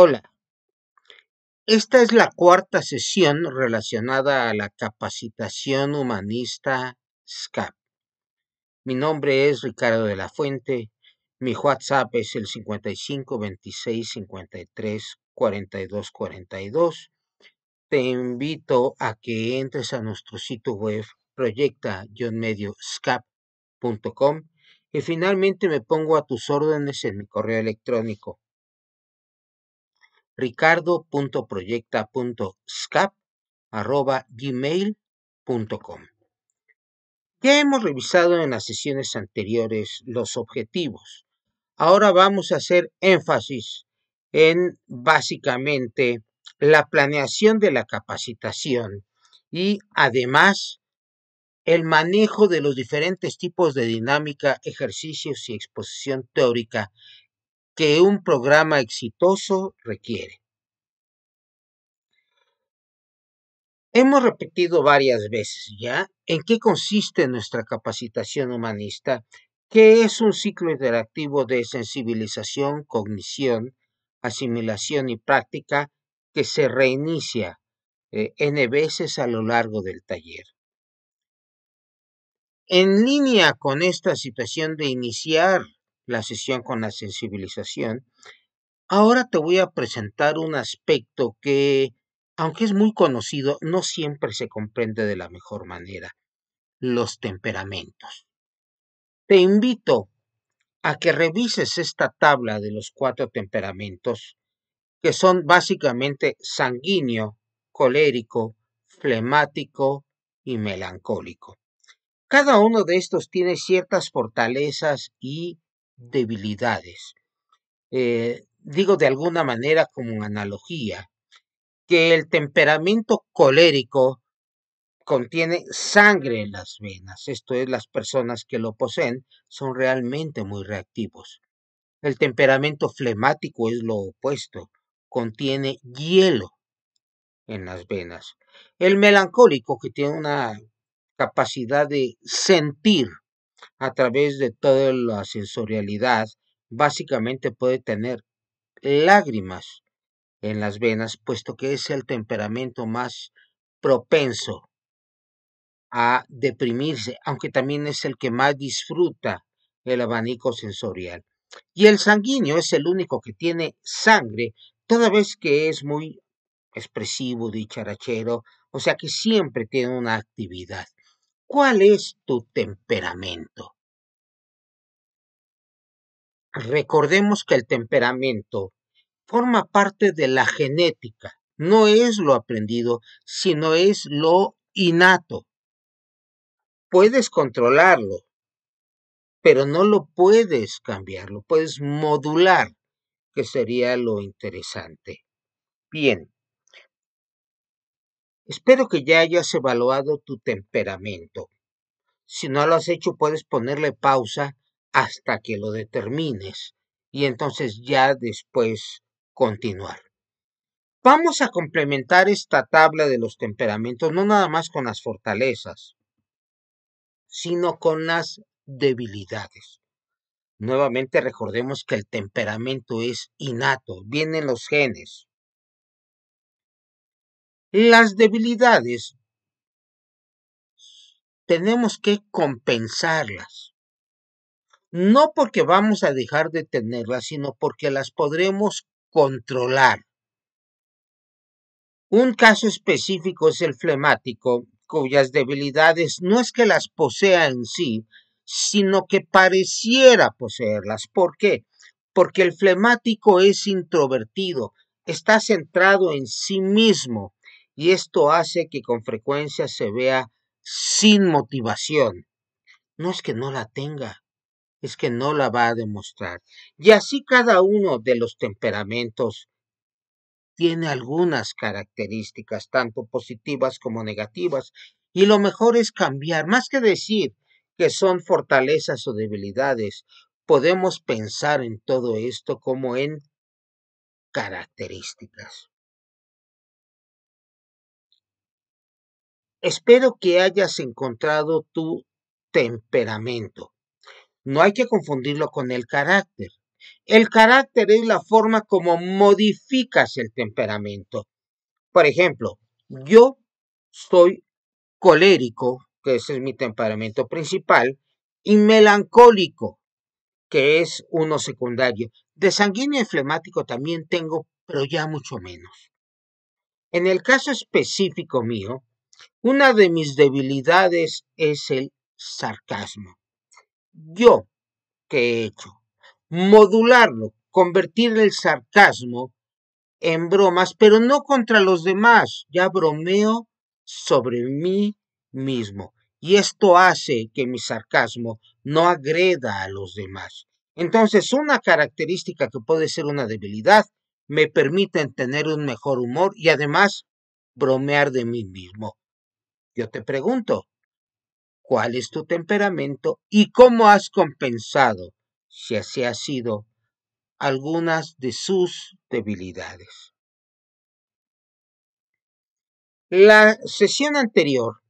Hola, esta es la cuarta sesión relacionada a la capacitación humanista SCAP. Mi nombre es Ricardo de la Fuente, mi WhatsApp es el 55 26 53 42 42. Te invito a que entres a nuestro sitio web proyecta-medioscap.com y finalmente me pongo a tus órdenes en mi correo electrónico ricardo.proyecta.scap@gmail.com. Ya hemos revisado en las sesiones anteriores los objetivos. Ahora vamos a hacer énfasis en básicamente la planeación de la capacitación y además el manejo de los diferentes tipos de dinámica, ejercicios y exposición teórica que un programa exitoso requiere. Hemos repetido varias veces ya en qué consiste nuestra capacitación humanista, que es un ciclo interactivo de sensibilización, cognición, asimilación y práctica que se reinicia N veces a lo largo del taller. En línea con esta situación de iniciar la sesión con la sensibilización, ahora te voy a presentar un aspecto que, aunque es muy conocido, no siempre se comprende de la mejor manera: los temperamentos. Te invito a que revises esta tabla de los 4 temperamentos, que son básicamente sanguíneo, colérico, flemático y melancólico. Cada uno de estos tiene ciertas fortalezas y debilidades. Digo de alguna manera como analogía, que el temperamento colérico contiene sangre en las venas, esto es, las personas que lo poseen son realmente muy reactivos. El temperamento flemático es lo opuesto, contiene hielo en las venas. El melancólico, que tiene una capacidad de sentir a través de toda la sensorialidad, básicamente puede tener lágrimas en las venas, puesto que es el temperamento más propenso a deprimirse, aunque también es el que más disfruta el abanico sensorial. Y el sanguíneo es el único que tiene sangre, toda vez que es muy expresivo, dicharachero, o sea que siempre tiene una actividad. ¿Cuál es tu temperamento? Recordemos que el temperamento forma parte de la genética, no es lo aprendido, sino es lo innato. Puedes controlarlo, pero no lo puedes cambiar, lo puedes modular, que sería lo interesante. Bien, espero que ya hayas evaluado tu temperamento. Si no lo has hecho, puedes ponerle pausa hasta que lo determines y entonces ya después continuar. Vamos a complementar esta tabla de los temperamentos no nada más con las fortalezas, sino con las debilidades. Nuevamente recordemos que el temperamento es innato, vienen los genes. Las debilidades tenemos que compensarlas, no porque vamos a dejar de tenerlas, sino porque las podremos controlar. Un caso específico es el flemático, cuyas debilidades no es que las posea en sí, sino que pareciera poseerlas. ¿Por qué? Porque el flemático es introvertido, está centrado en sí mismo, y esto hace que con frecuencia se vea sin motivación. No es que no la tenga, es que no la va a demostrar. Y así cada uno de los temperamentos tiene algunas características, tanto positivas como negativas, y lo mejor es cambiar, más que decir que son fortalezas o debilidades, podemos pensar en todo esto como en características. Espero que hayas encontrado tu temperamento. No hay que confundirlo con el carácter. El carácter es la forma como modificas el temperamento. Por ejemplo, yo soy colérico, que ese es mi temperamento principal, y melancólico, que es uno secundario. De sanguíneo y flemático también tengo, pero ya mucho menos. En el caso específico mío, una de mis debilidades es el sarcasmo. Yo, ¿qué he hecho? Modularlo, convertir el sarcasmo en bromas, pero no contra los demás. Ya bromeo sobre mí mismo. Y esto hace que mi sarcasmo no agreda a los demás. Entonces, una característica que puede ser una debilidad me permite tener un mejor humor y además bromear de mí mismo. Yo te pregunto, ¿cuál es tu temperamento y cómo has compensado, si así ha sido, algunas de sus debilidades? La sesión anterior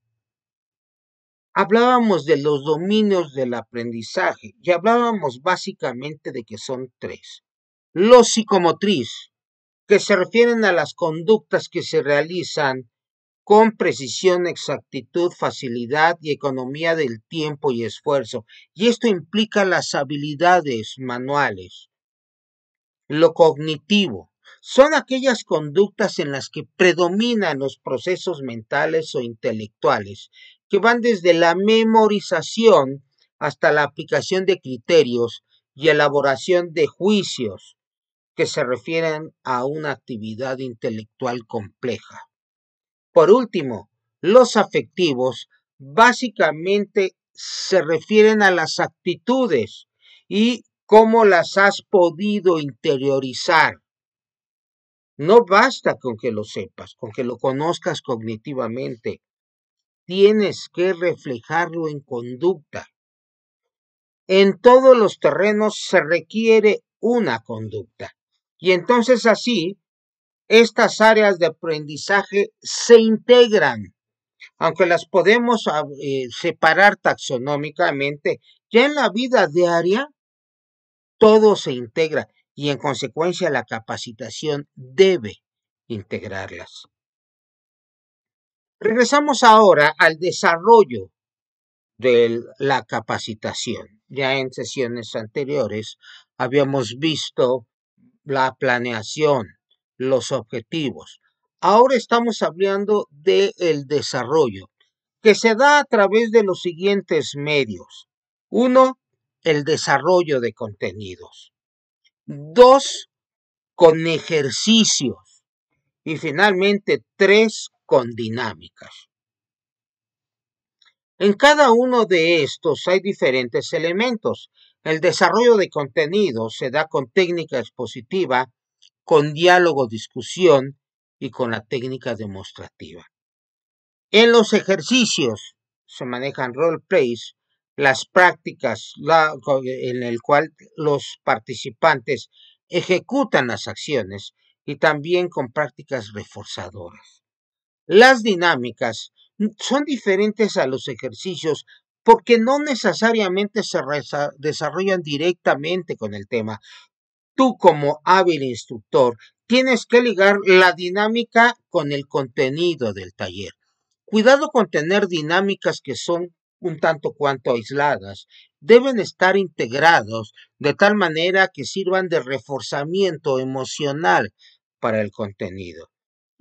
hablábamos de los dominios del aprendizaje y hablábamos básicamente de que son tres. Lo psicomotriz, que se refieren a las conductas que se realizan con precisión, exactitud, facilidad y economía del tiempo y esfuerzo. Y esto implica las habilidades manuales. Lo cognitivo son aquellas conductas en las que predominan los procesos mentales o intelectuales, que van desde la memorización hasta la aplicación de criterios y elaboración de juicios que se refieren a una actividad intelectual compleja. Por último, los afectivos básicamente se refieren a las actitudes y cómo las has podido interiorizar. No basta con que lo sepas, con que lo conozcas cognitivamente. Tienes que reflejarlo en conducta. En todos los terrenos se requiere una conducta. Y entonces así, estas áreas de aprendizaje se integran, aunque las podemos separar taxonómicamente. Ya en la vida diaria, todo se integra y en consecuencia la capacitación debe integrarlas. Regresamos ahora al desarrollo de la capacitación. Ya en sesiones anteriores habíamos visto la planeación, los objetivos. Ahora estamos hablando del desarrollo, que se da a través de los siguientes medios. Uno, el desarrollo de contenidos. Dos, con ejercicios. Y finalmente, tres, con dinámicas. En cada uno de estos hay diferentes elementos. El desarrollo de contenidos se da con técnica expositiva, con diálogo, discusión y con la técnica demostrativa. En los ejercicios se manejan role plays, las prácticas en el cual los participantes ejecutan las acciones y también con prácticas reforzadoras. Las dinámicas son diferentes a los ejercicios porque no necesariamente se desarrollan directamente con el tema. Tú como hábil instructor tienes que ligar la dinámica con el contenido del taller. Cuidado con tener dinámicas que son un tanto cuanto aisladas. Deben estar integrados de tal manera que sirvan de reforzamiento emocional para el contenido.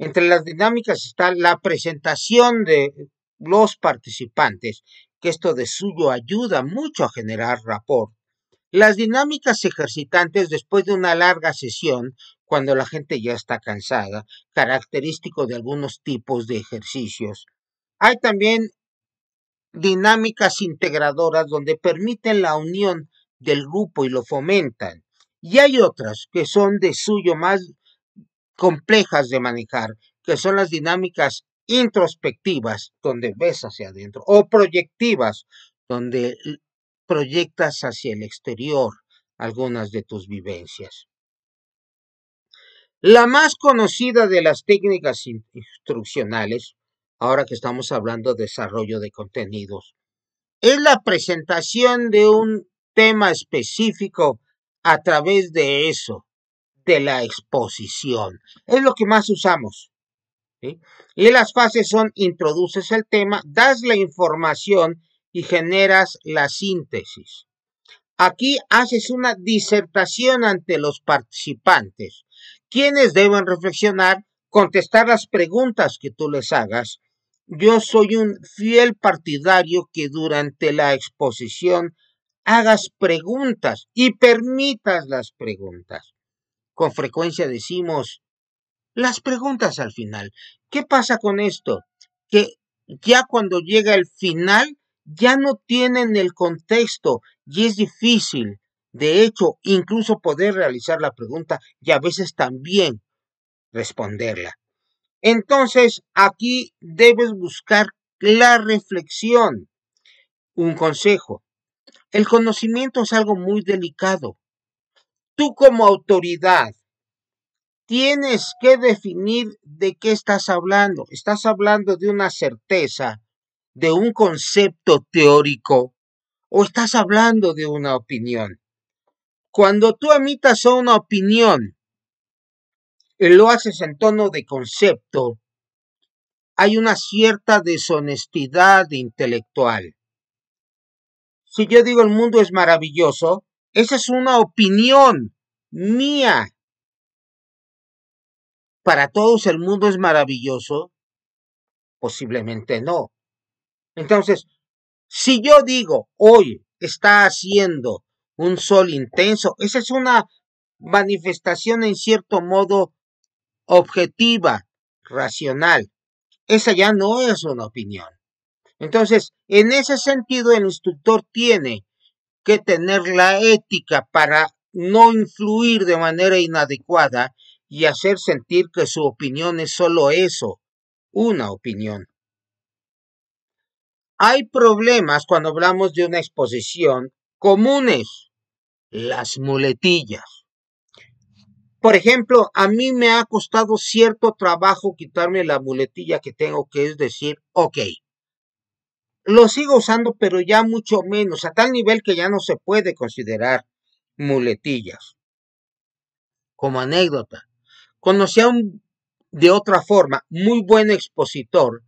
Entre las dinámicas está la presentación de los participantes, que esto de suyo ayuda mucho a generar rapport. Las dinámicas ejercitantes después de una larga sesión, cuando la gente ya está cansada, característico de algunos tipos de ejercicios. Hay también dinámicas integradoras donde permiten la unión del grupo y lo fomentan. Y hay otras que son de suyo más complejas de manejar, que son las dinámicas introspectivas, donde ves hacia adentro, o proyectivas, donde proyectas hacia el exterior algunas de tus vivencias. La más conocida de las técnicas instruccionales, ahora que estamos hablando de desarrollo de contenidos, es la presentación de un tema específico a través de eso, de la exposición. Es lo que más usamos. ¿Sí? Y las fases son: introduces el tema, das la información y generas la síntesis. Aquí haces una disertación ante los participantes, quienes deben reflexionar, contestar las preguntas que tú les hagas. Yo soy un fiel partidario que durante la exposición hagas preguntas y permitas las preguntas. Con frecuencia decimos las preguntas al final. ¿Qué pasa con esto? Que ya cuando llega el final, ya no tienen el contexto y es difícil, de hecho, incluso poder realizar la pregunta y a veces también responderla. Entonces, aquí debes buscar la reflexión. Un consejo: el conocimiento es algo muy delicado. Tú como autoridad tienes que definir de qué estás hablando. ¿Estás hablando de una certeza, de un concepto teórico, o estás hablando de una opinión? Cuando tú emitas una opinión y lo haces en tono de concepto, hay una cierta deshonestidad intelectual. Si yo digo el mundo es maravilloso, esa es una opinión mía. ¿Para todos el mundo es maravilloso? Posiblemente no. Entonces, si yo digo hoy está haciendo un sol intenso, esa es una manifestación en cierto modo objetiva, racional. Esa ya no es una opinión. Entonces, en ese sentido, el instructor tiene que tener la ética para no influir de manera inadecuada y hacer sentir que su opinión es solo eso, una opinión. Hay problemas cuando hablamos de una exposición comunes: las muletillas. Por ejemplo, a mí me ha costado cierto trabajo quitarme la muletilla que tengo, que es decir, ok. Lo sigo usando, pero ya mucho menos, a tal nivel que ya no se puede considerar muletillas. Como anécdota, conocí a un, de otra forma, muy buen expositor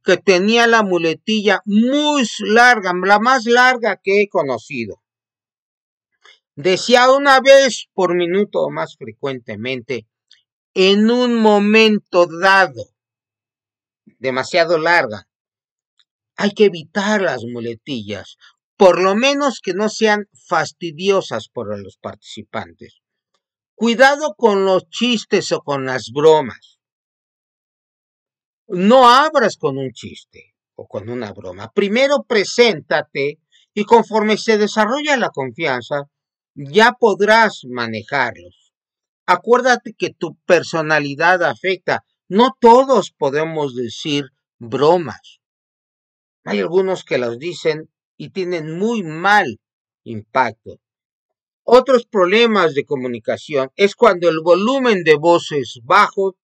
que tenía la muletilla muy larga, la más larga que he conocido. Decía una vez por minuto o más frecuentemente, en un momento dado, demasiado larga. Hay que evitar las muletillas, por lo menos que no sean fastidiosas para los participantes. Cuidado con los chistes o con las bromas. No abras con un chiste o con una broma. Primero preséntate y conforme se desarrolla la confianza, ya podrás manejarlos. Acuérdate que tu personalidad afecta. No todos podemos decir bromas. Hay algunos que las dicen y tienen muy mal impacto. Otros problemas de comunicación es cuando el volumen de voz es bajo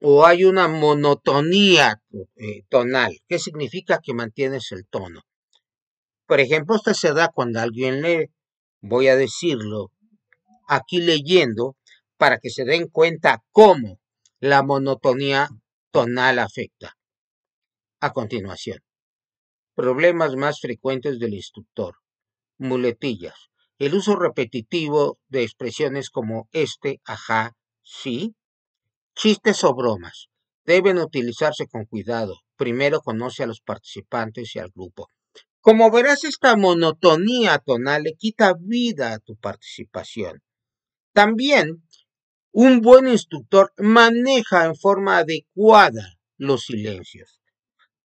o hay una monotonía tonal. ¿Qué significa? Que mantienes el tono. Por ejemplo, esto se da cuando alguien lee. Voy a decirlo aquí leyendo para que se den cuenta cómo la monotonía tonal afecta. A continuación, problemas más frecuentes del instructor: muletillas, el uso repetitivo de expresiones como este, ajá, sí. Chistes o bromas deben utilizarse con cuidado. Primero conoce a los participantes y al grupo. Como verás, esta monotonía tonal le quita vida a tu participación. También un buen instructor maneja en forma adecuada los silencios.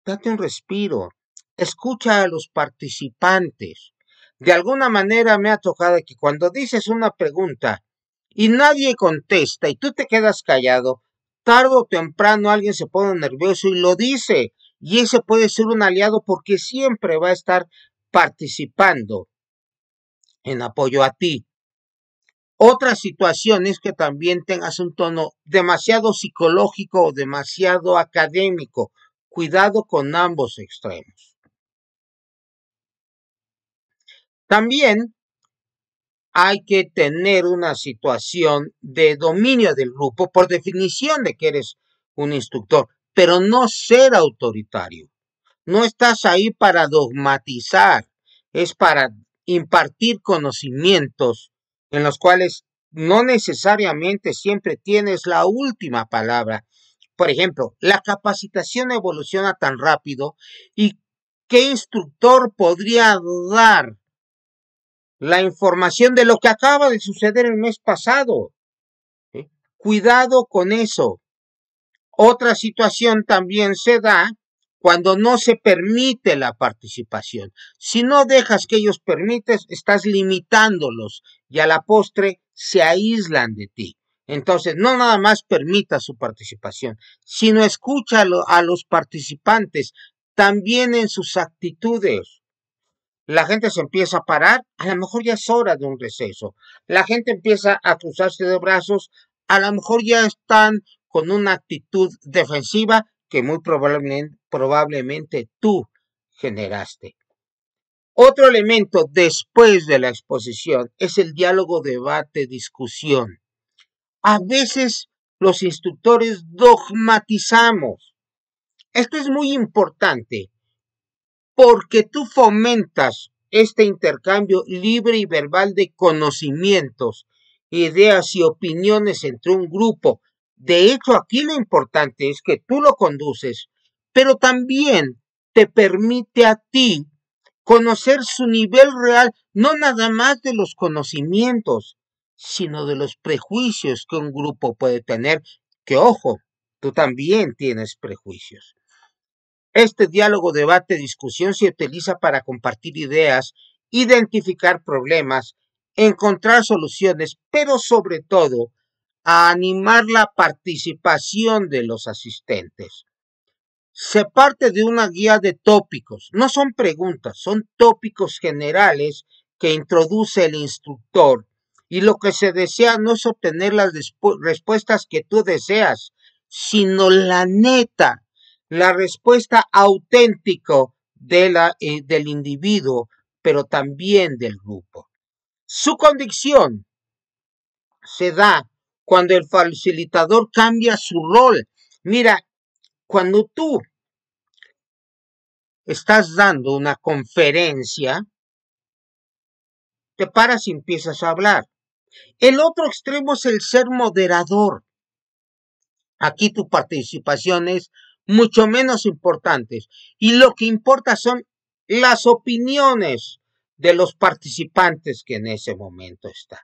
Date un respiro, escucha a los participantes. De alguna manera me ha tocado que cuando dices una pregunta y nadie contesta y tú te quedas callado, tarde o temprano alguien se pone nervioso y lo dice. Y ese puede ser un aliado porque siempre va a estar participando en apoyo a ti. Otra situación es que también tengas un tono demasiado psicológico o demasiado académico. Cuidado con ambos extremos. También hay que tener una situación de dominio del grupo, por definición de que eres un instructor, pero no ser autoritario. No estás ahí para dogmatizar, es para impartir conocimientos en los cuales no necesariamente siempre tienes la última palabra. Por ejemplo, la capacitación evoluciona tan rápido y ¿qué instructor podría dar la información de lo que acaba de suceder el mes pasado? ¿Sí? Cuidado con eso. Otra situación también se da cuando no se permite la participación. Si no dejas que ellos permites, estás limitándolos y a la postre se aíslan de ti. Entonces, no nada más permita su participación, sino escucha a los participantes también en sus actitudes. La gente se empieza a parar, a lo mejor ya es hora de un receso. La gente empieza a cruzarse de brazos, a lo mejor ya están con una actitud defensiva que muy probablemente tú generaste. Otro elemento después de la exposición es el diálogo, debate, discusión. A veces los instructores dogmatizamos. Esto es muy importante porque tú fomentas este intercambio libre y verbal de conocimientos, ideas y opiniones entre un grupo. De hecho, aquí lo importante es que tú lo conduces, pero también te permite a ti conocer su nivel real, no nada más de los conocimientos, sino de los prejuicios que un grupo puede tener, que ojo, tú también tienes prejuicios. Este diálogo, debate, discusión se utiliza para compartir ideas, identificar problemas, encontrar soluciones, pero sobre todo a animar la participación de los asistentes. Se parte de una guía de tópicos, no son preguntas, son tópicos generales que introduce el instructor y lo que se desea no es obtener las respuestas que tú deseas, sino la neta, la respuesta auténtica del individuo, pero también del grupo. Su convicción se da cuando el facilitador cambia su rol. Mira, cuando tú estás dando una conferencia, te paras y empiezas a hablar. El otro extremo es el ser moderador. Aquí tu participación es mucho menos importante y lo que importa son las opiniones de los participantes que en ese momento están.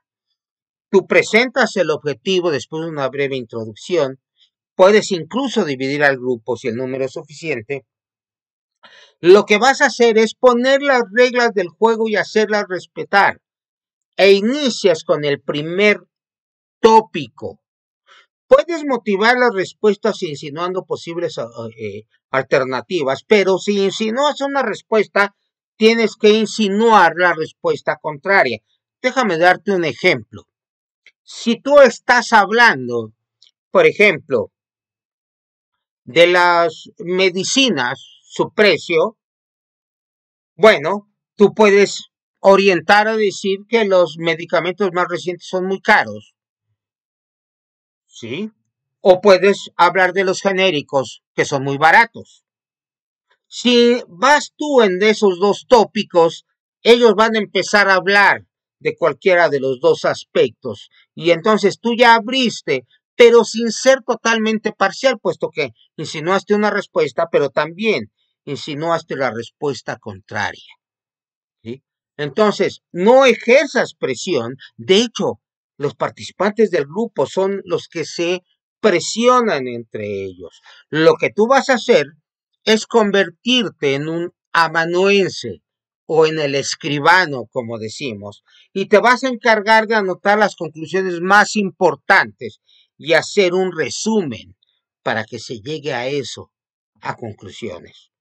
Tú presentas el objetivo después de una breve introducción, puedes incluso dividir al grupo si el número es suficiente. Lo que vas a hacer es poner las reglas del juego y hacerlas respetar. E inicias con el primer tópico. Puedes motivar las respuestas insinuando posibles alternativas, pero si insinúas una respuesta, tienes que insinuar la respuesta contraria. Déjame darte un ejemplo. Si tú estás hablando, por ejemplo, de las medicinas, su precio, bueno, tú puedes orientar a decir que los medicamentos más recientes son muy caros, ¿sí? O puedes hablar de los genéricos, que son muy baratos. Si vas tú en esos dos tópicos, ellos van a empezar a hablar de cualquiera de los dos aspectos. Y entonces tú ya abriste, pero sin ser totalmente parcial, puesto que insinuaste una respuesta, pero también insinuaste la respuesta contraria. ¿Sí? Entonces, no ejerzas presión. De hecho, los participantes del grupo son los que se presionan entre ellos. Lo que tú vas a hacer es convertirte en un amanuense o en el escribano, como decimos, y te vas a encargar de anotar las conclusiones más importantes y hacer un resumen para que se llegue a eso, a conclusiones.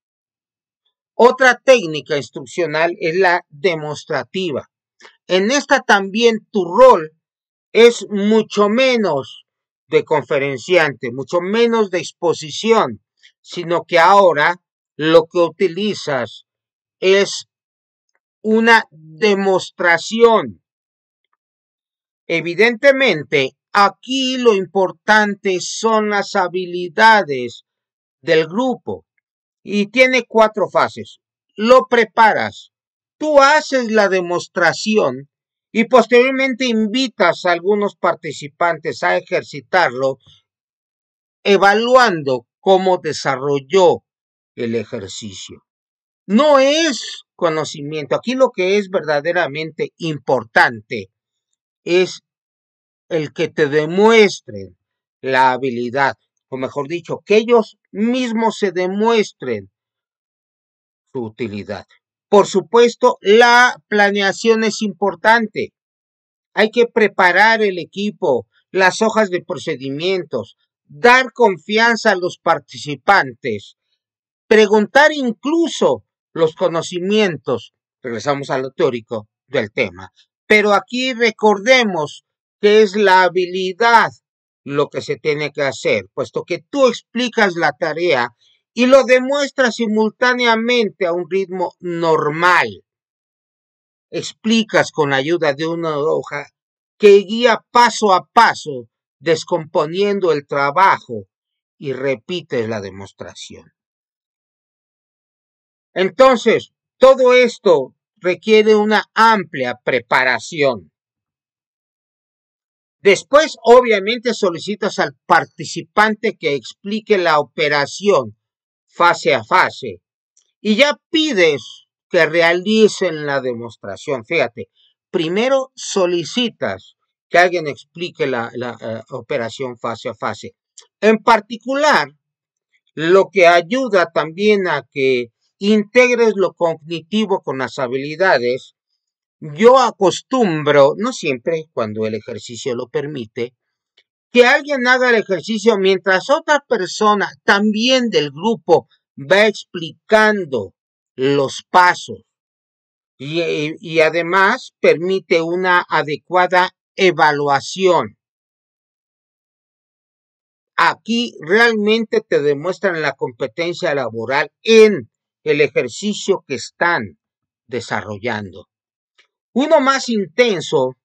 Otra técnica instruccional es la demostrativa. En esta también tu rol es mucho menos de conferenciante, mucho menos de exposición, sino que ahora lo que utilizas es una demostración Evidentemente, aquí lo importante son las habilidades del grupo y tiene 4 fases. Lo preparas, tú haces la demostración y posteriormente invitas a algunos participantes a ejercitarlo, evaluando cómo desarrolló el ejercicio. No es conocimiento. Aquí lo que es verdaderamente importante es el que te demuestren la habilidad, o mejor dicho, que ellos mismos se demuestren su utilidad. Por supuesto, la planeación es importante. Hay que preparar el equipo, las hojas de procedimientos, dar confianza a los participantes, preguntar incluso los conocimientos, regresamos a lo teórico del tema, pero aquí recordemos que es la habilidad lo que se tiene que hacer, puesto que tú explicas la tarea y lo demuestras simultáneamente a un ritmo normal. Explicas con la ayuda de una hoja que guía paso a paso, descomponiendo el trabajo y repites la demostración. Entonces, todo esto requiere una amplia preparación. Después, obviamente, solicitas al participante que explique la operación fase a fase y ya pides que realicen la demostración. Fíjate, primero solicitas que alguien explique la operación fase a fase. En particular, lo que ayuda también a que integres lo cognitivo con las habilidades. Yo acostumbro, no siempre, cuando el ejercicio lo permite, que alguien haga el ejercicio mientras otra persona también del grupo va explicando los pasos y además permite una adecuada evaluación. Aquí realmente te demuestran la competencia laboral en el ejercicio que están desarrollando. Uno más intenso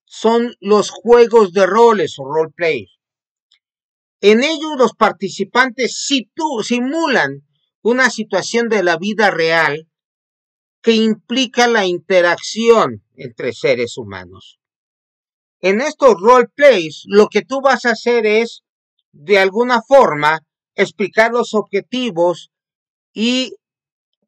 son los juegos de roles o roleplay. En ellos los participantes simulan una situación de la vida real que implica la interacción entre seres humanos. En estos roleplays, lo que tú vas a hacer es, de alguna forma, explicar los objetivos y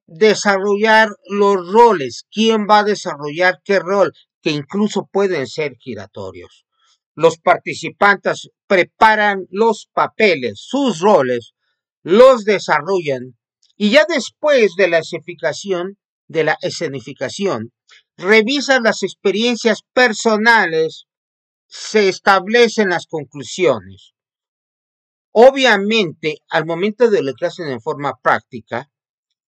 desarrollar los roles. ¿Quién va a desarrollar qué rol? Que incluso pueden ser giratorios. Los participantes preparan los papeles, sus roles, los desarrollan y ya después de la escenificación, revisan las experiencias personales, se establecen las conclusiones. Obviamente, al momento de lo que hacen en forma práctica,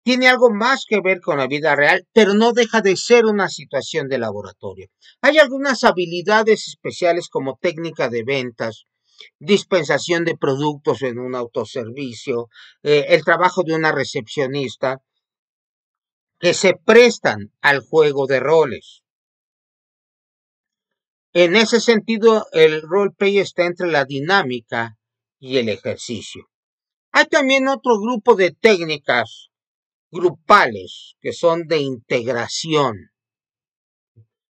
tiene algo más que ver con la vida real, pero no deja de ser una situación de laboratorio. Hay algunas habilidades especiales como técnica de ventas, dispensación de productos en un autoservicio, el trabajo de una recepcionista, que se prestan al juego de roles. En ese sentido, el roleplay está entre la dinámica y el ejercicio. Hay también otro grupo de técnicas grupales que son de integración.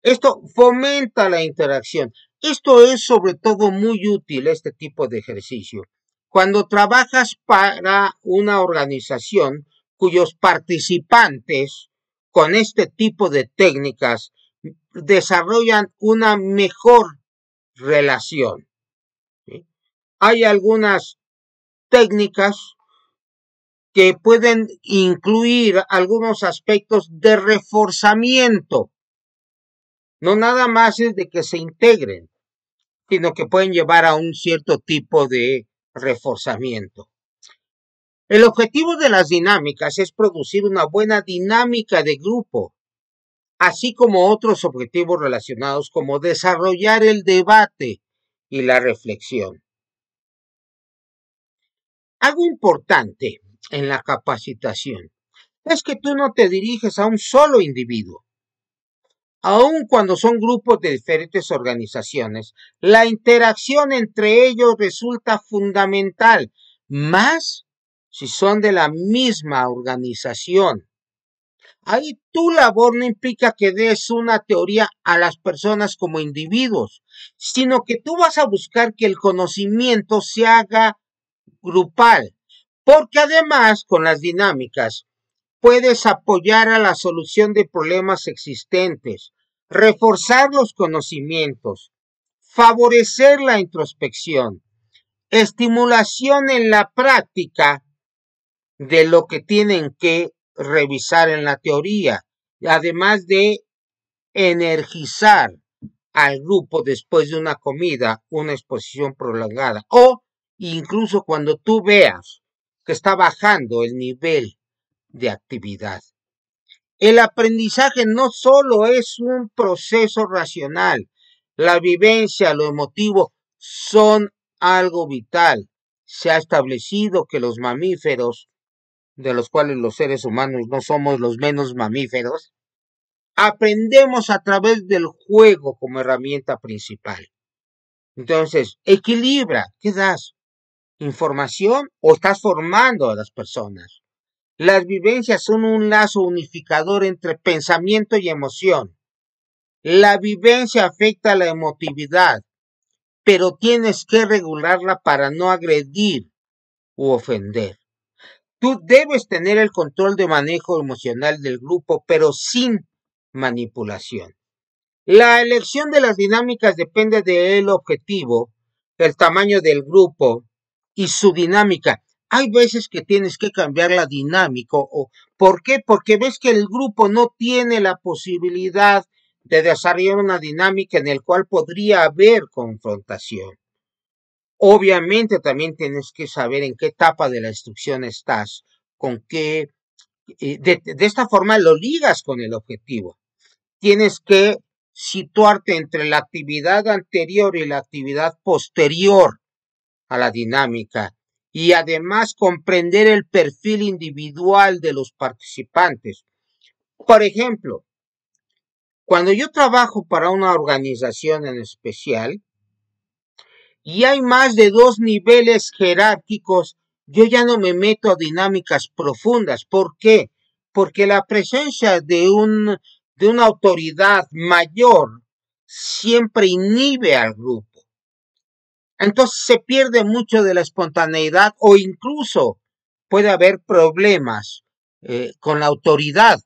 Esto fomenta la interacción. Esto es sobre todo muy útil, este tipo de ejercicio, cuando trabajas para una organización cuyos participantes con este tipo de técnicas desarrollan una mejor relación. ¿Sí? Hay algunas técnicas que pueden incluir algunos aspectos de reforzamiento. No nada más es de que se integren, sino que pueden llevar a un cierto tipo de reforzamiento. El objetivo de las dinámicas es producir una buena dinámica de grupo, así como otros objetivos relacionados como desarrollar el debate y la reflexión. Algo importante en la capacitación es que tú no te diriges a un solo individuo. Aun cuando son grupos de diferentes organizaciones, la interacción entre ellos resulta fundamental, más si son de la misma organización. Ahí tu labor no implica que des una teoría a las personas como individuos, sino que tú vas a buscar que el conocimiento se haga grupal, porque además con las dinámicas puedes apoyar a la solución de problemas existentes, reforzar los conocimientos, favorecer la introspección, estimulación en la práctica de lo que tienen que revisar en la teoría, además de energizar al grupo después de una comida, una exposición prolongada, o incluso cuando tú veas que está bajando el nivel de actividad. El aprendizaje no solo es un proceso racional, la vivencia, lo emotivo son algo vital. Se ha establecido que los mamíferos, de los cuales los seres humanos no somos los menos mamíferos, aprendemos a través del juego como herramienta principal. Entonces, equilibra, ¿qué das? ¿Información o estás formando a las personas? Las vivencias son un lazo unificador entre pensamiento y emoción. La vivencia afecta la emotividad, pero tienes que regularla para no agredir u ofender. Tú debes tener el control de manejo emocional del grupo, pero sin manipulación. La elección de las dinámicas depende del objetivo, el tamaño del grupo y su dinámica. Hay veces que tienes que cambiar la dinámica. ¿Por qué? Porque ves que el grupo no tiene la posibilidad de desarrollar una dinámica en la cual podría haber confrontación. Obviamente también tienes que saber en qué etapa de la instrucción estás, con qué, de esta forma lo ligas con el objetivo. Tienes que situarte entre la actividad anterior y la actividad posterior a la dinámica y además comprender el perfil individual de los participantes. Por ejemplo, cuando yo trabajo para una organización en especial y hay más de 2 niveles jerárquicos, yo ya no me meto a dinámicas profundas. ¿Por qué? Porque la presencia de una autoridad mayor siempre inhibe al grupo. Entonces se pierde mucho de la espontaneidad o incluso puede haber problemas con la autoridad.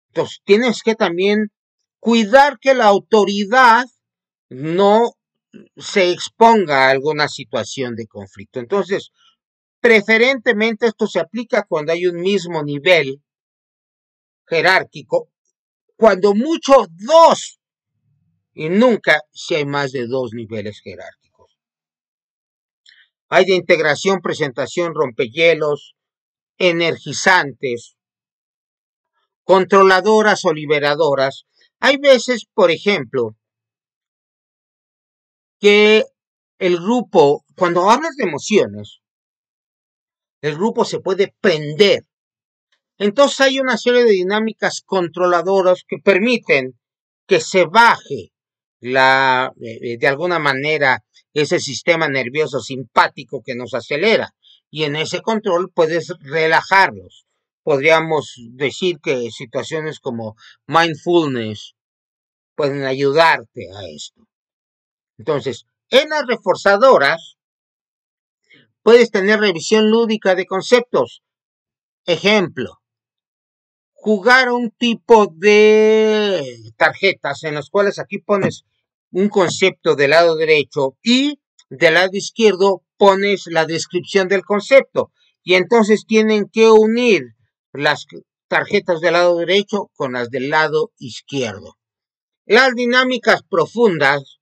Entonces tienes que también cuidar que la autoridad no se exponga a alguna situación de conflicto. Entonces, preferentemente esto se aplica cuando hay un mismo nivel jerárquico, cuando mucho 2, y nunca si hay más de 2 niveles jerárquicos. Hay de integración, presentación, rompehielos, energizantes, controladoras o liberadoras. Hay veces, por ejemplo, que el grupo, cuando hablas de emociones, el grupo se puede prender. Entonces hay una serie de dinámicas controladoras que permiten que se baje de alguna manera ese sistema nervioso simpático que nos acelera. Y en ese control puedes relajarlos. Podríamos decir que situaciones como mindfulness pueden ayudarte a esto. Entonces, en las reforzadoras puedes tener revisión lúdica de conceptos. Ejemplo, jugar un tipo de tarjetas en las cuales aquí pones un concepto del lado derecho y del lado izquierdo pones la descripción del concepto. Y entonces tienen que unir las tarjetas del lado derecho con las del lado izquierdo. Las dinámicas profundas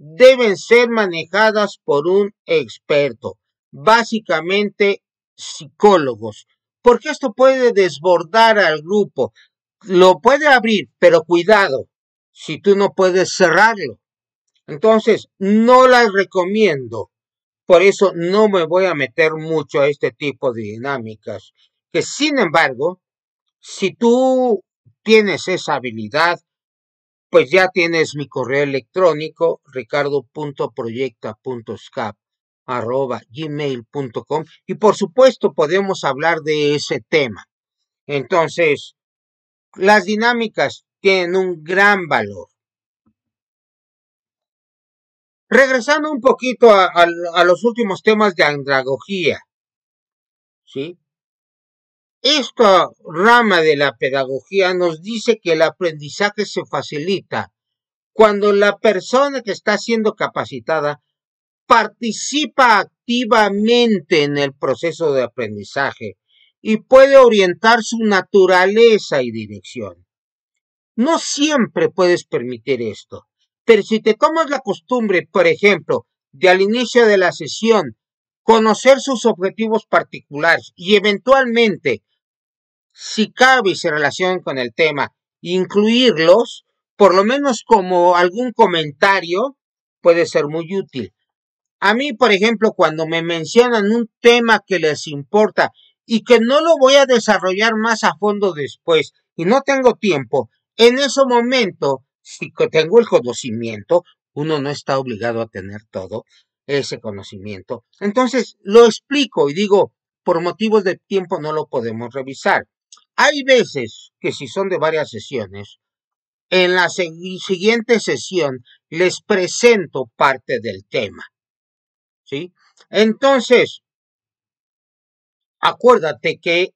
deben ser manejadas por un experto, básicamente psicólogos, porque esto puede desbordar al grupo, lo puede abrir, pero cuidado, si tú no puedes cerrarlo. Entonces, no las recomiendo. Por eso no me voy a meter mucho a este tipo de dinámicas, que sin embargo, si tú tienes esa habilidad, pues ya tienes mi correo electrónico, ricardo.proyecta.scap@gmail.com, y por supuesto podemos hablar de ese tema. Entonces, las dinámicas tienen un gran valor. Regresando un poquito a los últimos temas de andragogía, ¿sí? Esta rama de la pedagogía nos dice que el aprendizaje se facilita cuando la persona que está siendo capacitada participa activamente en el proceso de aprendizaje y puede orientar su naturaleza y dirección. No siempre puedes permitir esto, pero si te tomas la costumbre, por ejemplo, de al inicio de la sesión, conocer sus objetivos particulares y eventualmente, si cabe y se relacionan con el tema, incluirlos, por lo menos como algún comentario, puede ser muy útil. A mí, por ejemplo, cuando me mencionan un tema que les importa y que no lo voy a desarrollar más a fondo después y no tengo tiempo, en ese momento, si tengo el conocimiento, uno no está obligado a tener todo ese conocimiento. Entonces, lo explico y digo, por motivos de tiempo no lo podemos revisar. Hay veces que si son de varias sesiones, en la siguiente sesión les presento parte del tema. ¿Sí? Entonces, acuérdate que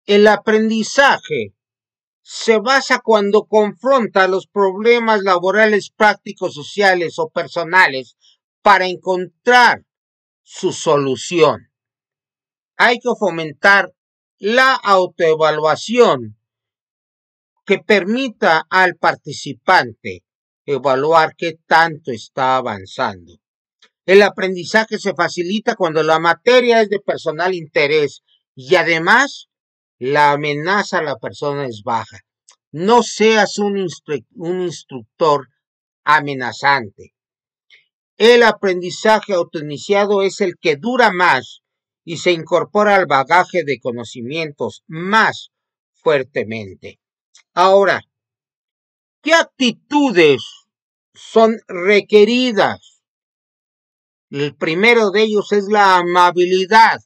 el aprendizaje se basa cuando confronta los problemas laborales, prácticos, sociales o personales para encontrar su solución. Hay que fomentar la autoevaluación que permita al participante evaluar qué tanto está avanzando. El aprendizaje se facilita cuando la materia es de personal interés y además la amenaza a la persona es baja. No seas un instructor amenazante. El aprendizaje autoiniciado es el que dura más y se incorpora al bagaje de conocimientos más fuertemente. Ahora, ¿qué actitudes son requeridas? El primero de ellos es la amabilidad,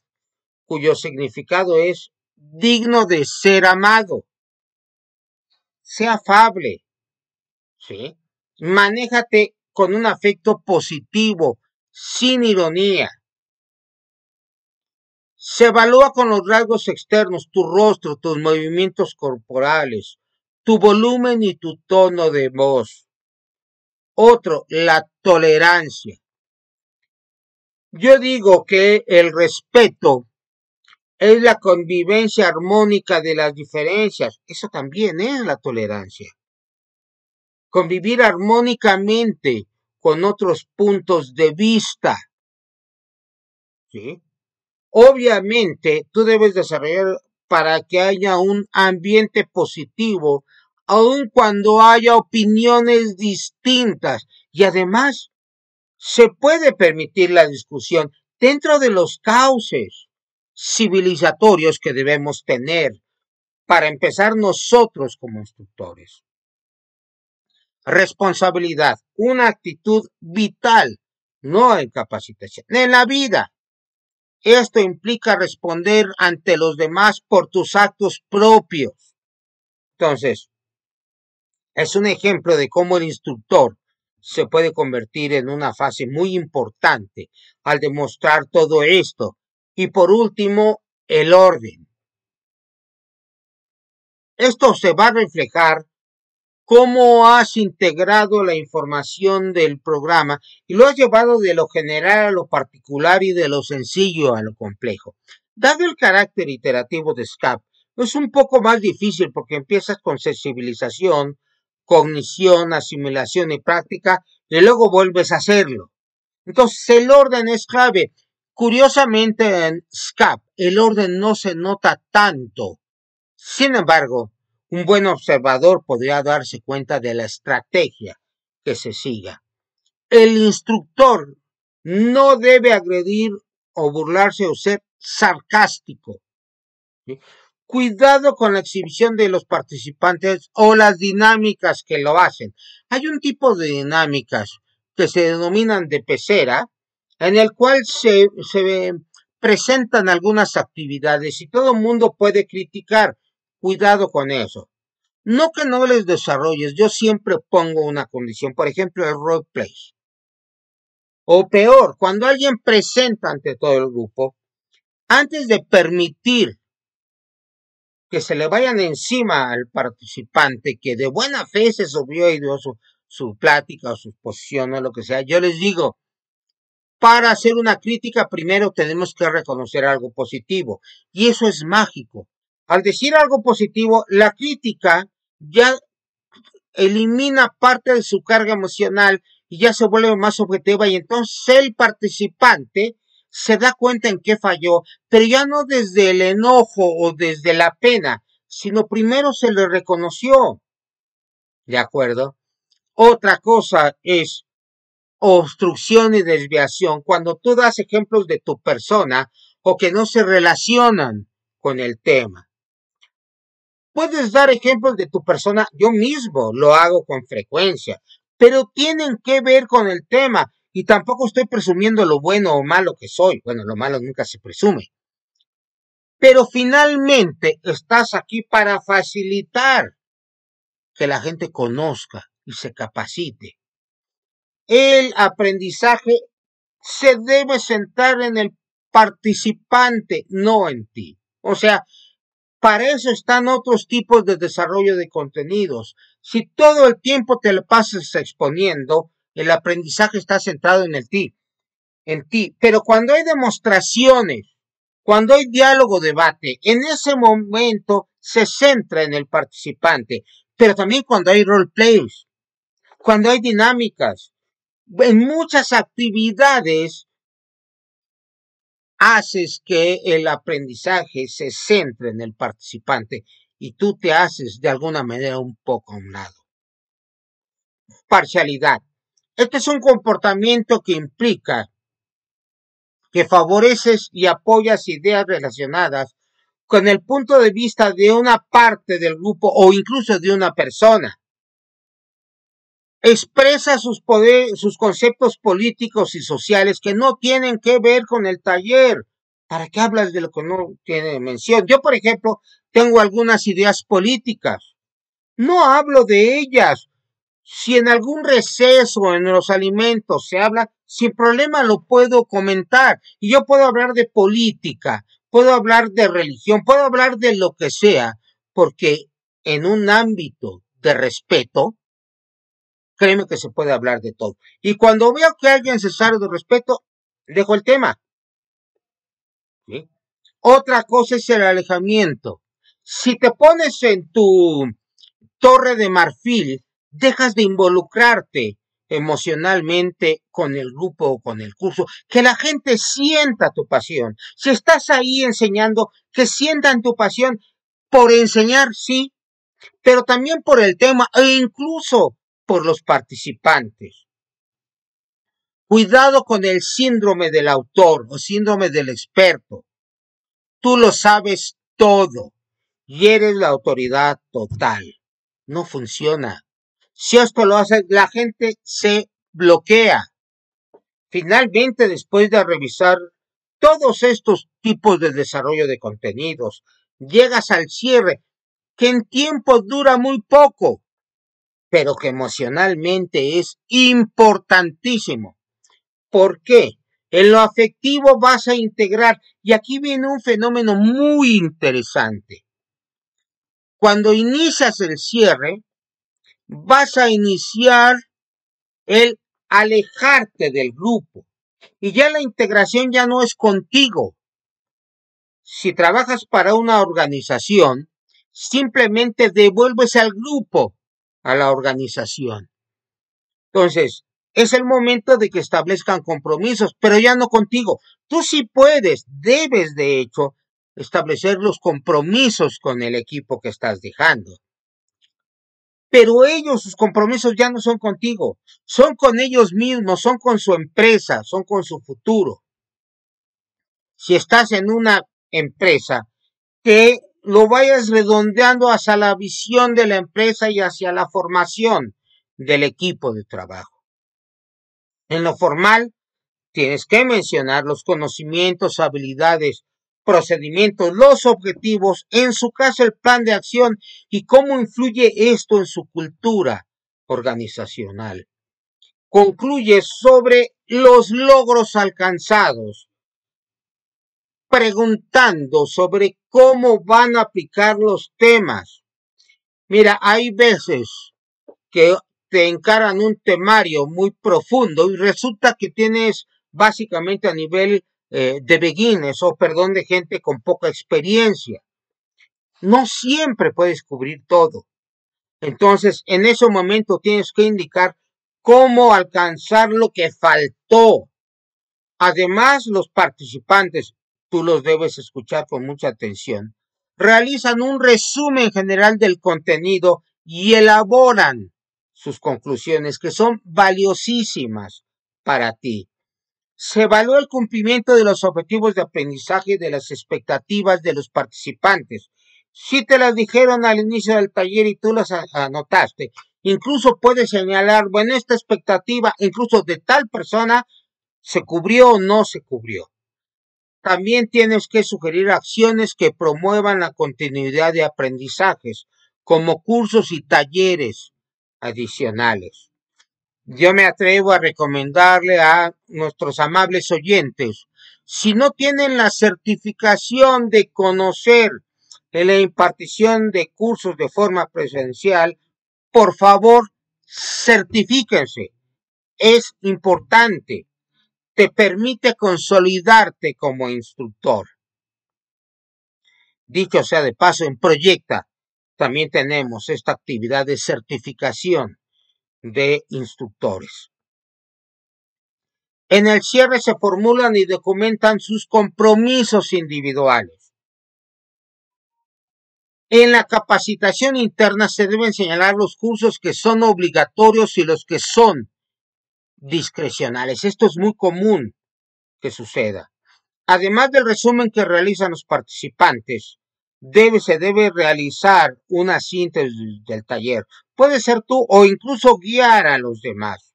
cuyo significado es digno de ser amado. Sea afable, ¿sí? Manéjate con un afecto positivo, sin ironía. Se evalúa con los rasgos externos, tu rostro, tus movimientos corporales, tu volumen y tu tono de voz. Otro, la tolerancia. Yo digo que el respeto es la convivencia armónica de las diferencias. Eso también es la tolerancia. Convivir armónicamente con otros puntos de vista. ¿Sí? Obviamente, tú debes desarrollar para que haya un ambiente positivo, aun cuando haya opiniones distintas. Y además, se puede permitir la discusión dentro de los cauces civilizatorios que debemos tener para empezar nosotros como instructores. Responsabilidad, una actitud vital, no en capacitación, en la vida. Esto implica responder ante los demás por tus actos propios. Entonces, es un ejemplo de cómo el instructor se puede convertir en una fase muy importante al demostrar todo esto. Y por último, el orden. Esto se va a reflejar cómo has integrado la información del programa y lo has llevado de lo general a lo particular y de lo sencillo a lo complejo. Dado el carácter iterativo de SCAP, es un poco más difícil porque empiezas con sensibilización, cognición, asimilación y práctica y luego vuelves a hacerlo. Entonces el orden es clave. Curiosamente en SCAP el orden no se nota tanto. Sin embargo, un buen observador podría darse cuenta de la estrategia que se siga. El instructor no debe agredir o burlarse o ser sarcástico, ¿sí? Cuidado con la exhibición de los participantes o las dinámicas que lo hacen. Hay un tipo de dinámicas que se denominan de pecera, en el cual se presentan algunas actividades y todo el mundo puede criticar. Cuidado con eso. No que no les desarrolles, yo siempre pongo una condición, por ejemplo, el roleplay. O peor, cuando alguien presenta ante todo el grupo, antes de permitir que se le vayan encima al participante que de buena fe se subió y dio su plática o su exposición o lo que sea, yo les digo, para hacer una crítica primero tenemos que reconocer algo positivo y eso es mágico. Al decir algo positivo, la crítica ya elimina parte de su carga emocional y ya se vuelve más objetiva y entonces el participante se da cuenta en qué falló, pero ya no desde el enojo o desde la pena, sino primero se le reconoció. ¿De acuerdo? Otra cosa es obstrucción y desviación, cuando tú das ejemplos de tu persona o que no se relacionan con el tema. Puedes dar ejemplos de tu persona, yo mismo lo hago con frecuencia, pero tienen que ver con el tema y tampoco estoy presumiendo lo bueno o malo que soy. Bueno, lo malo nunca se presume. Pero finalmente estás aquí para facilitar que la gente conozca y se capacite. El aprendizaje se debe centrar en el participante, no en ti. O sea, para eso están otros tipos de desarrollo de contenidos. Si todo el tiempo te lo pasas exponiendo, el aprendizaje está centrado en ti. Pero cuando hay demostraciones, cuando hay diálogo, debate, en ese momento se centra en el participante. Pero también cuando hay roleplays, cuando hay dinámicas, en muchas actividades haces que el aprendizaje se centre en el participante y tú te haces de alguna manera un poco a un lado. Parcialidad. Este es un comportamiento que implica que favoreces y apoyas ideas relacionadas con el punto de vista de una parte del grupo o incluso de una persona. Expresa sus conceptos políticos y sociales que no tienen que ver con el taller. ¿Para qué hablas de lo que no tiene mención? Yo, por ejemplo, tengo algunas ideas políticas. No hablo de ellas. Si en algún receso en los alimentos se habla, sin problema lo puedo comentar. Y yo puedo hablar de política, puedo hablar de religión, puedo hablar de lo que sea, porque en un ámbito de respeto, créeme que se puede hablar de todo. Y cuando veo que alguien se sale de respeto, dejo el tema. ¿Sí? Otra cosa es el alejamiento. Si te pones en tu torre de marfil, dejas de involucrarte emocionalmente con el grupo o con el curso, que la gente sienta tu pasión. Si estás ahí enseñando, que sientan tu pasión por enseñar, sí, pero también por el tema e incluso por los participantes. Cuidado con el síndrome del autor o síndrome del experto. Tú lo sabes todo y eres la autoridad total. No funciona. Si esto lo hace, la gente se bloquea. Finalmente, después de revisar todos estos tipos de desarrollo de contenidos, llegas al cierre, que en tiempo dura muy poco, pero que emocionalmente es importantísimo. ¿Por qué? En lo afectivo vas a integrar, y aquí viene un fenómeno muy interesante. Cuando inicias el cierre, vas a iniciar el alejarte del grupo. Y ya la integración ya no es contigo. Si trabajas para una organización, simplemente devuelves al grupo a la organización. Entonces, es el momento de que establezcan compromisos, pero ya no contigo. Tú sí puedes, debes de hecho, establecer los compromisos con el equipo que estás dejando. Pero ellos, sus compromisos ya no son contigo, son con ellos mismos, son con su empresa, son con su futuro. Si estás en una empresa que lo vayas redondeando hacia la visión de la empresa y hacia la formación del equipo de trabajo. En lo formal, tienes que mencionar los conocimientos, habilidades, procedimientos, los objetivos, en su caso el plan de acción y cómo influye esto en su cultura organizacional. Concluye sobre los logros alcanzados, preguntando sobre cómo van a aplicar los temas. Mira, hay veces que te encaran un temario muy profundo y resulta que tienes básicamente a nivel de beginners de gente con poca experiencia. No siempre puedes cubrir todo. Entonces, en ese momento tienes que indicar cómo alcanzar lo que faltó. Además, los participantes, tú los debes escuchar con mucha atención, realizan un resumen general del contenido y elaboran sus conclusiones, que son valiosísimas para ti. Se evalúa el cumplimiento de los objetivos de aprendizaje y de las expectativas de los participantes. Si te las dijeron al inicio del taller y tú las anotaste, incluso puedes señalar, bueno, esta expectativa, incluso de tal persona, ¿se cubrió o no se cubrió? También tienes que sugerir acciones que promuevan la continuidad de aprendizajes, como cursos y talleres adicionales. Yo me atrevo a recomendarle a nuestros amables oyentes, si no tienen la certificación de conocer en la impartición de cursos de forma presencial, por favor, certifíquense. Es importante. Te permite consolidarte como instructor. Dicho sea de paso, en Proyecta también tenemos esta actividad de certificación de instructores. En el cierre se formulan y documentan sus compromisos individuales. En la capacitación interna se deben señalar los cursos que son obligatorios y los que son discrecionales. Esto es muy común que suceda. Además del resumen que realizan los participantes, se debe realizar una síntesis del taller. Puede ser tú o incluso guiar a los demás.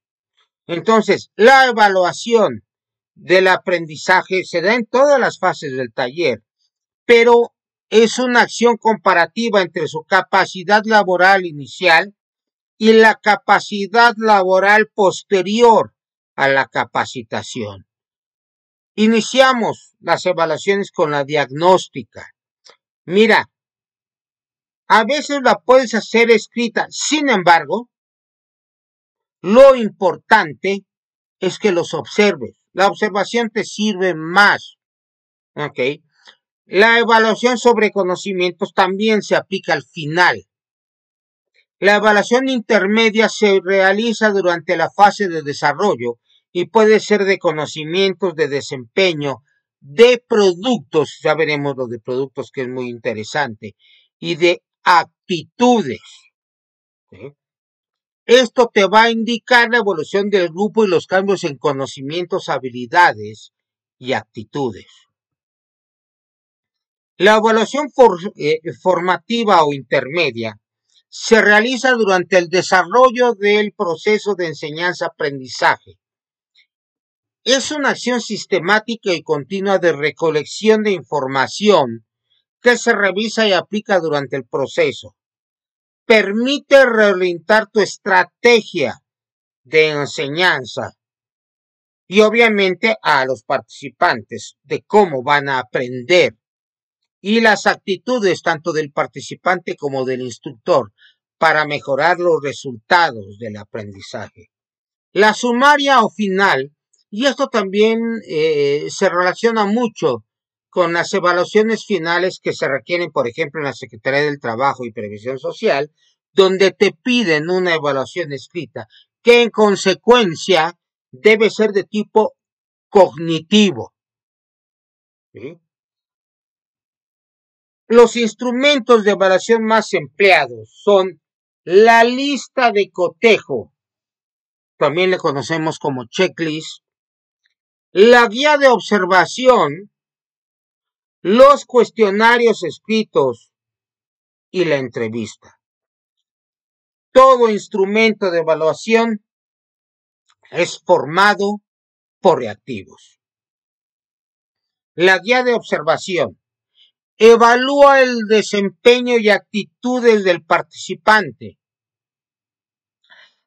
Entonces, la evaluación del aprendizaje se da en todas las fases del taller, pero es una acción comparativa entre su capacidad laboral inicial y la capacidad laboral posterior a la capacitación. Iniciamos las evaluaciones con la diagnóstica. Mira, a veces la puedes hacer escrita, sin embargo, lo importante es que los observes. La observación te sirve más. ¿Ok? La evaluación sobre conocimientos también se aplica al final. La evaluación intermedia se realiza durante la fase de desarrollo y puede ser de conocimientos, de desempeño, de productos, ya veremos lo de productos que es muy interesante, y de actitudes. ¿Sí? Esto te va a indicar la evolución del grupo y los cambios en conocimientos, habilidades y actitudes. La evaluación formativa o intermedia se realiza durante el desarrollo del proceso de enseñanza-aprendizaje. Es una acción sistemática y continua de recolección de información que se revisa y aplica durante el proceso. Permite reorientar tu estrategia de enseñanza y obviamente a los participantes de cómo van a aprender y las actitudes tanto del participante como del instructor para mejorar los resultados del aprendizaje. La sumaria o final, y esto también se relaciona mucho con las evaluaciones finales que se requieren, por ejemplo, en la Secretaría del Trabajo y Previsión Social, donde te piden una evaluación escrita, que en consecuencia debe ser de tipo cognitivo. ¿Sí? Los instrumentos de evaluación más empleados son la lista de cotejo, también le conocemos como checklist, la guía de observación, los cuestionarios escritos y la entrevista. Todo instrumento de evaluación es formado por reactivos. La guía de observación evalúa el desempeño y actitudes del participante.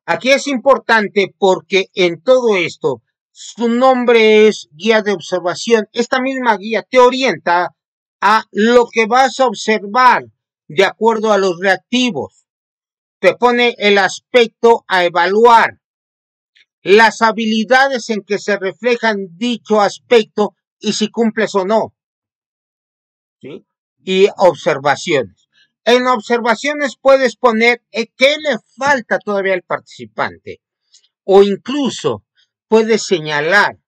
Aquí es importante porque en todo esto, su nombre es guía de observación. Esta misma guía te orienta a lo que vas a observar de acuerdo a los reactivos. Te pone el aspecto a evaluar, las habilidades en que se reflejan dicho aspecto y si cumples o no, ¿sí? Y observaciones. En observaciones puedes poner qué le falta todavía al participante o incluso puedes señalar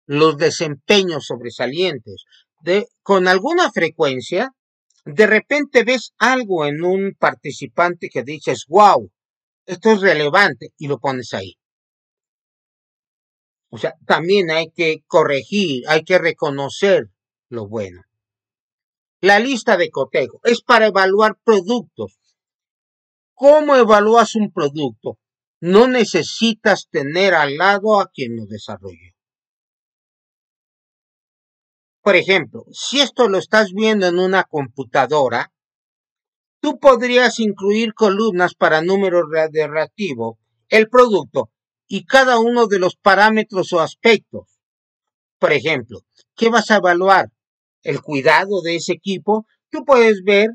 los desempeños sobresalientes. Con alguna frecuencia, de repente ves algo en un participante que dices, wow, esto es relevante y lo pones ahí. O sea, también hay que corregir, hay que reconocer lo bueno. La lista de cotejo es para evaluar productos. ¿Cómo evalúas un producto? No necesitas tener al lado a quien lo desarrolle. Por ejemplo, si esto lo estás viendo en una computadora, tú podrías incluir columnas para números de reactivo, el producto y cada uno de los parámetros o aspectos. Por ejemplo, ¿qué vas a evaluar? El cuidado de ese equipo. Tú puedes ver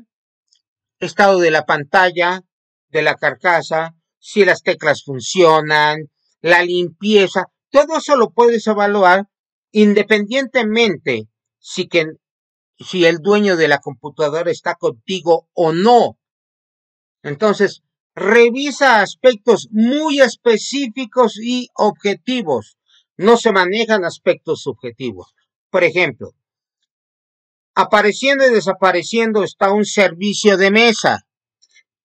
estado de la pantalla, de la carcasa, si las teclas funcionan, la limpieza. Todo eso lo puedes evaluar independientemente si el dueño de la computadora está contigo o no. Entonces, revisa aspectos muy específicos y objetivos. No se manejan aspectos subjetivos. Por ejemplo, apareciendo y desapareciendo está un servicio de mesa.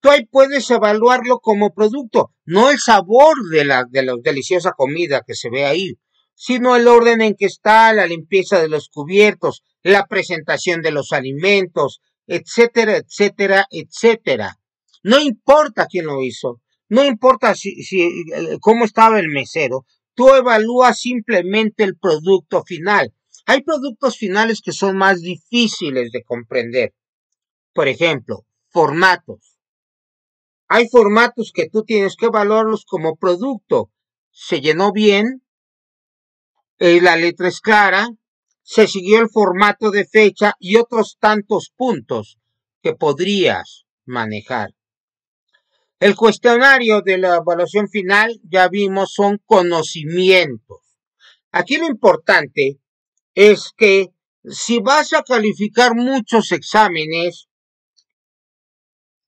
Tú ahí puedes evaluarlo como producto, no el sabor de la deliciosa comida que se ve ahí, sino el orden en que está, la limpieza de los cubiertos, la presentación de los alimentos, etcétera, etcétera, etcétera. No importa quién lo hizo, no importa cómo estaba el mesero, tú evalúas simplemente el producto final. Hay productos finales que son más difíciles de comprender. Por ejemplo, formatos. Hay formatos que tú tienes que evaluarlos como producto. Se llenó bien, la letra es clara, se siguió el formato de fecha y otros tantos puntos que podrías manejar. El cuestionario de la evaluación final, ya vimos, son conocimientos. Aquí lo importante es que si vas a calificar muchos exámenes,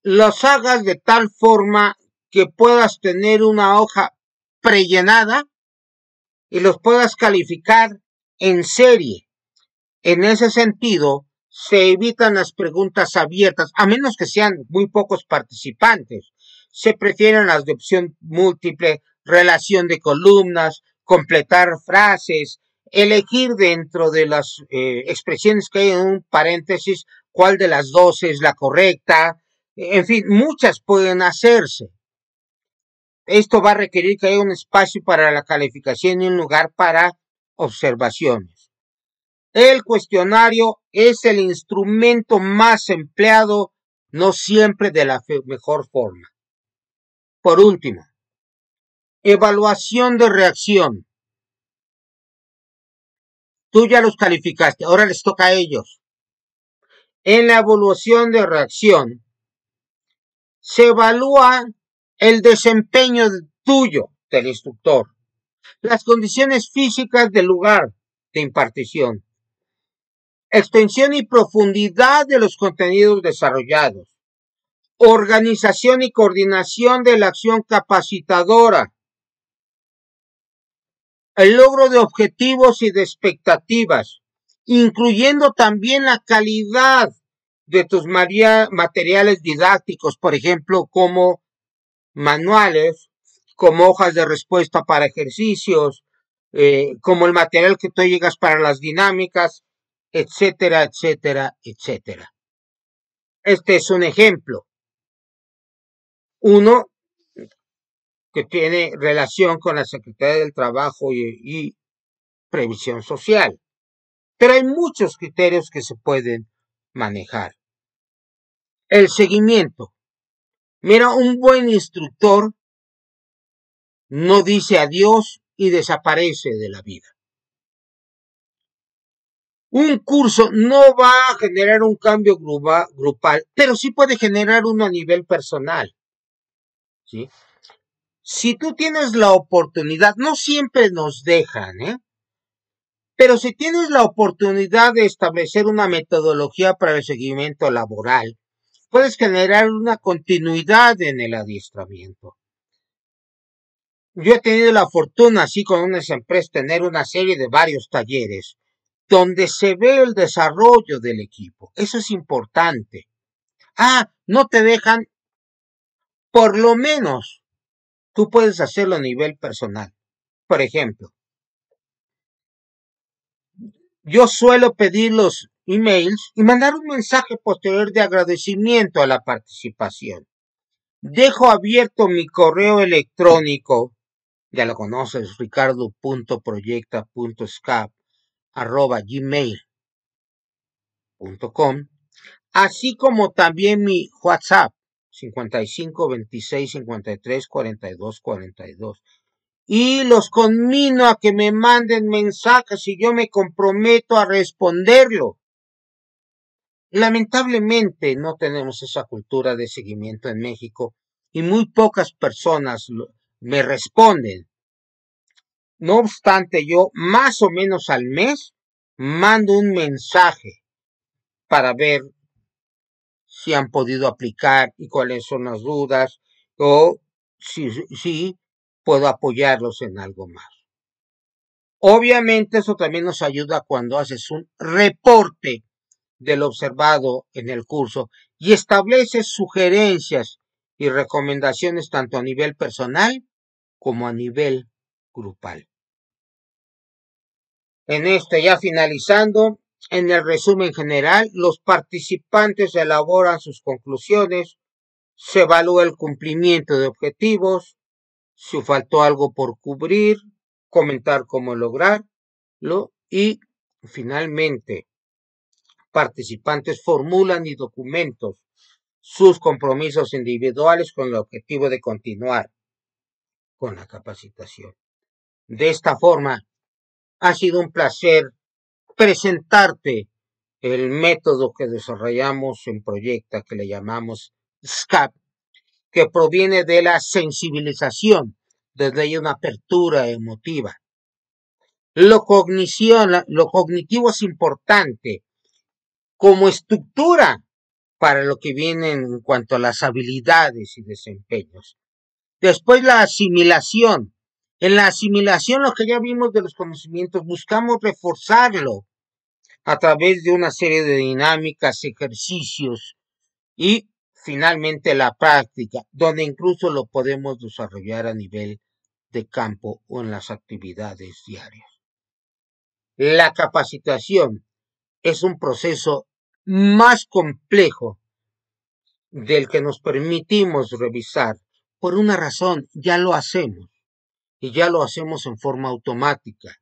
los hagas de tal forma que puedas tener una hoja prellenada y los puedas calificar en serie. En ese sentido, se evitan las preguntas abiertas, a menos que sean muy pocos participantes. Se prefieren las de opción múltiple, relación de columnas, completar frases, elegir dentro de las expresiones que hay en un paréntesis cuál de las dos es la correcta. En fin, muchas pueden hacerse. Esto va a requerir que haya un espacio para la calificación y un lugar para observaciones. El cuestionario es el instrumento más empleado, no siempre de la mejor forma. Por último, evaluación de reacción. Tú ya los calificaste, ahora les toca a ellos. En la evaluación de reacción, se evalúa el desempeño tuyo, del instructor, las condiciones físicas del lugar de impartición, extensión y profundidad de los contenidos desarrollados, organización y coordinación de la acción capacitadora, el logro de objetivos y de expectativas, incluyendo también la calidad de tus materiales didácticos, por ejemplo, como manuales, como hojas de respuesta para ejercicios, como el material que tú llegas para las dinámicas, etcétera, etcétera, etcétera. Este es un ejemplo. Uno que tiene relación con la Secretaría del Trabajo y Previsión Social. Pero hay muchos criterios que se pueden manejar. El seguimiento. Mira, un buen instructor no dice adiós y desaparece de la vida. Un curso no va a generar un cambio grupal, pero sí puede generar uno a nivel personal. ¿Sí? Si tú tienes la oportunidad, no siempre nos dejan, pero si tienes la oportunidad de establecer una metodología para el seguimiento laboral, puedes generar una continuidad en el adiestramiento. Yo he tenido la fortuna, así con unas empresas, tener una serie de varios talleres donde se ve el desarrollo del equipo. Eso es importante. No te dejan, por lo menos, tú puedes hacerlo a nivel personal. Por ejemplo, yo suelo pedir los emails y mandar un mensaje posterior de agradecimiento a la participación. Dejo abierto mi correo electrónico, ya lo conoces, ricardo.proyecta.scap@gmail.com, así como también mi WhatsApp 55 26 53 42 42. Y los conmino a que me manden mensajes y yo me comprometo a responderlo. Lamentablemente no tenemos esa cultura de seguimiento en México y muy pocas personas me responden. No obstante, yo más o menos al mes mando un mensaje para ver si han podido aplicar y cuáles son las dudas o si puedo apoyarlos en algo más. Obviamente eso también nos ayuda cuando haces un reporte del observado en el curso y estableces sugerencias y recomendaciones tanto a nivel personal como a nivel grupal. En esto, ya finalizando, en el resumen general, los participantes elaboran sus conclusiones, se evalúa el cumplimiento de objetivos, si faltó algo por cubrir, comentar cómo lograrlo y finalmente participantes formulan y documentan sus compromisos individuales con el objetivo de continuar con la capacitación. De esta forma, ha sido un placer presentarte el método que desarrollamos en Proyecta, que le llamamos SCAP, que proviene de la sensibilización, desde ahí una apertura emotiva. Lo cognitivo es importante como estructura para lo que viene en cuanto a las habilidades y desempeños. Después la asimilación. En la asimilación, lo que ya vimos de los conocimientos, buscamos reforzarlo a través de una serie de dinámicas, ejercicios y finalmente la práctica, donde incluso lo podemos desarrollar a nivel de campo o en las actividades diarias. La capacitación es un proceso más complejo del que nos permitimos revisar. Por una razón, ya lo hacemos y ya lo hacemos en forma automática.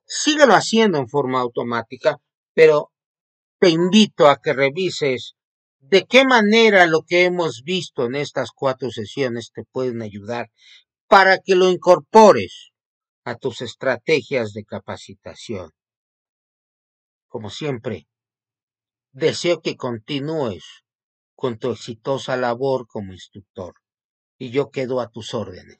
Síguelo haciendo en forma automática, pero te invito a que revises de qué manera lo que hemos visto en estas 4 sesiones te pueden ayudar para que lo incorpores a tus estrategias de capacitación. Como siempre, deseo que continúes con tu exitosa labor como instructor y yo quedo a tus órdenes.